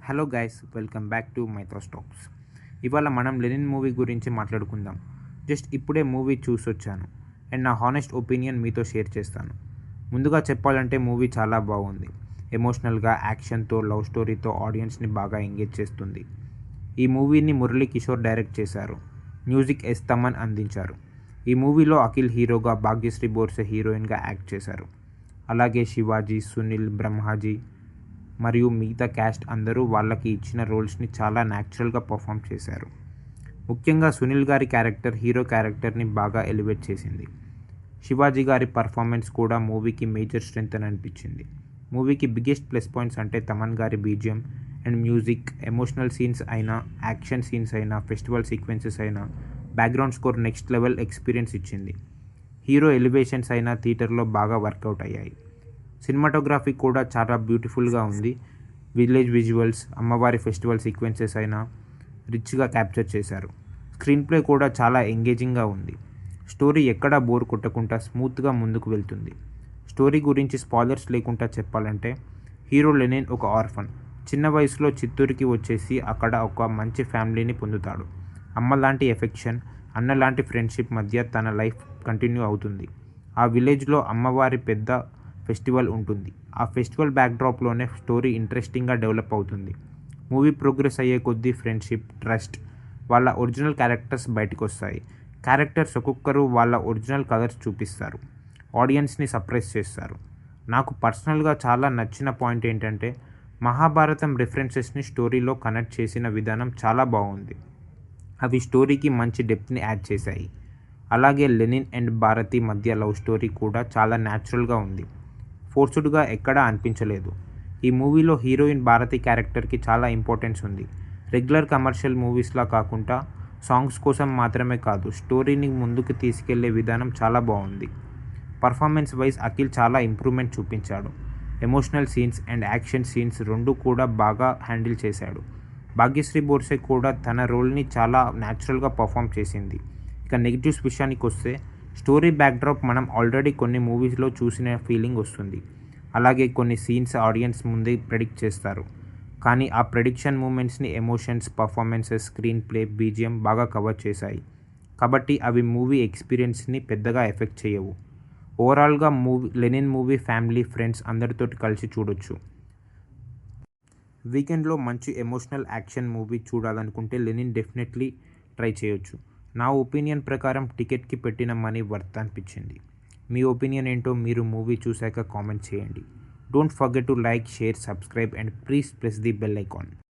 Hello guys, welcome back to Mythos talks. ఇవాళ మనం Lenin movie గురించి మాట్లాడుకుందాం. జస్ట్ ఇప్పుడే మూవీ చూసొచ్చాను అండ్ నా హానెస్ట్ ఒపీనియన్ మీతో షేర్ చేస్తాను. ముందుగా చెప్పాలంటే మూవీ చాలా బాగుంది. ఎమోషనల్గా, యాక్షన్తో, లవ్ స్టోరీతో ఆడియన్స్ని బాగా ఎంగేజ్ చేస్తుంది. ఈ మూవీని మురళీ కిషోర్ డైరెక్ట్ చేశారు. మ్యూజిక్ ఎస్ తమన్ అందించారు. ఈ మూవీలో అఖిల్ హీరోగా, భాగ్యశ్రీ బోర్సే హీరోయిన్గా యాక్ట్ చేశారు. అలాగే శివాజీ, సునీల్, బ్రహ్మాజీ మరియు మిగతా క్యాస్ట్ అందరూ వాళ్ళకి ఇచ్చిన రోల్స్ని చాలా న్యాచురల్గా పర్ఫామ్ చేశారు. ముఖ్యంగా సునీల్ గారి క్యారెక్టర్ హీరో క్యారెక్టర్ని బాగా ఎలివేట్ చేసింది. శివాజీ గారి పర్ఫార్మెన్స్ కూడా మూవీకి మేజర్ స్ట్రెంగ్త్ అని అనిపించింది. మూవీకి బిగ్గెస్ట్ ప్లస్ పాయింట్స్ అంటే తమన్ గారి BGM and music, emotional scenes అయినా, యాక్షన్ సీన్స్ అయినా, ఫెస్టివల్ సీక్వెన్సెస్ అయినా, background score next level experience ఇచ్చింది. హీరో ఎలివేషన్స్ అయినా థియేటర్లో బాగా వర్కౌట్ అయ్యాయి. సినిమాటోగ్రఫీ కూడా చాలా బ్యూటిఫుల్గా ఉంది. విలేజ్ విజువల్స్, అమ్మవారి ఫెస్టివల్ సీక్వెన్సెస్ అయినా రిచ్గా క్యాప్చర్ చేశారు. స్క్రీన్ ప్లే కూడా చాలా ఎంగేజింగ్గా ఉంది. స్టోరీ ఎక్కడా బోర్ కొట్టకుండా స్మూత్గా ముందుకు వెళ్తుంది. స్టోరీ గురించి స్పాయిలర్స్ లేకుండా చెప్పాలంటే, హీరో లెనిన్ ఒక ఆర్ఫన్. చిన్న వయసులో చిత్తూరుకి వచ్చేసి అక్కడ ఒక మంచి ఫ్యామిలీని పొందుతాడు. అమ్మ లాంటి ఎఫెక్షన్, అన్న లాంటి ఫ్రెండ్షిప్ మధ్య తన లైఫ్ కంటిన్యూ అవుతుంది. ఆ విలేజ్లో అమ్మవారి పెద్ద ఫెస్టివల్ ఉంటుంది. ఆ ఫెస్టివల్ బ్యాక్డ్రాప్లోనే స్టోరీ ఇంట్రెస్టింగ్గా డెవలప్ అవుతుంది. మూవీ ప్రోగ్రెస్ అయ్యే కొద్దీ ఫ్రెండ్షిప్, ట్రస్ట్, వాళ్ళ ఒరిజినల్ క్యారెక్టర్స్ బయటకు వస్తాయి. క్యారెక్టర్స్ ఒక్కొక్కరు వాళ్ళ ఒరిజినల్ కలర్స్ చూపిస్తారు. ఆడియన్స్ని సర్ప్రైజ్ చేస్తారు. నాకు పర్సనల్గా చాలా నచ్చిన పాయింట్ ఏంటంటే, మహాభారతం రిఫరెన్సెస్ని స్టోరీలో కనెక్ట్ చేసిన విధానం చాలా బాగుంది. అవి స్టోరీకి మంచి డెప్త్ని యాడ్ చేశాయి. అలాగే లెనిన్ అండ్ భారతి మధ్య లవ్ స్టోరీ కూడా చాలా న్యాచురల్గా ఉంది. ఫోర్స్డ్గా ఎక్కడా అనిపించలేదు. ఈ మూవీలో హీరోయిన్ భారతి క్యారెక్టర్కి చాలా ఇంపార్టెన్స్ ఉంది. రెగ్యులర్ కమర్షియల్ మూవీస్లా కాకుండా సాంగ్స్ కోసం మాత్రమే కాదు, స్టోరీని ముందుకు తీసుకెళ్లే విధానం చాలా బాగుంది. పర్ఫార్మెన్స్ వైజ్ అఖిల్ చాలా ఇంప్రూవ్మెంట్ చూపించాడు. Emotional scenes and action scenes రెండు కూడా బాగా హ్యాండిల్ చేశాడు. భాగ్యశ్రీ బోర్సే కూడా తన రోల్ని చాలా న్యాచురల్గా పర్ఫామ్ చేసింది. ఇక నెగిటివ్స్ విషయానికి వస్తే, స్టోరీ బ్యాక్డ్రాప్ మనం ఆల్రెడీ కొన్ని మూవీస్లో చూసిన ఫీలింగ్ వస్తుంది. అలాగే కొన్ని సీన్స్ ఆడియన్స్ ముందే ప్రెడిక్ట్ చేస్తారు. కానీ ఆ ప్రెడిక్షన్ మూమెంట్స్ని emotions, performances, screen play, BGM బాగా కవర్ చేశాయి. కాబట్టి అవి మూవీ ఎక్స్పీరియన్స్ని పెద్దగా ఎఫెక్ట్ చేయవు. ఓవరాల్గా లెనిన్ మూవీ ఫ్యామిలీ, ఫ్రెండ్స్ అందరితోటి కలిసి చూడొచ్చు. వీకెండ్లో మంచి ఎమోషనల్ యాక్షన్ మూవీ చూడాలనుకుంటే లెనిన్ డెఫినెట్లీ ట్రై చేయొచ్చు. నా ఒపీనియన్ ప్రకారం టికెట్కి పెట్టిన మనీ వర్త్ అనిపించింది. మీ ఒపీనియన్ ఏంటో మీరు మూవీ చూశాక కామెంట్ చేయండి. Don't forget to like, share, subscribe and please press the bell icon.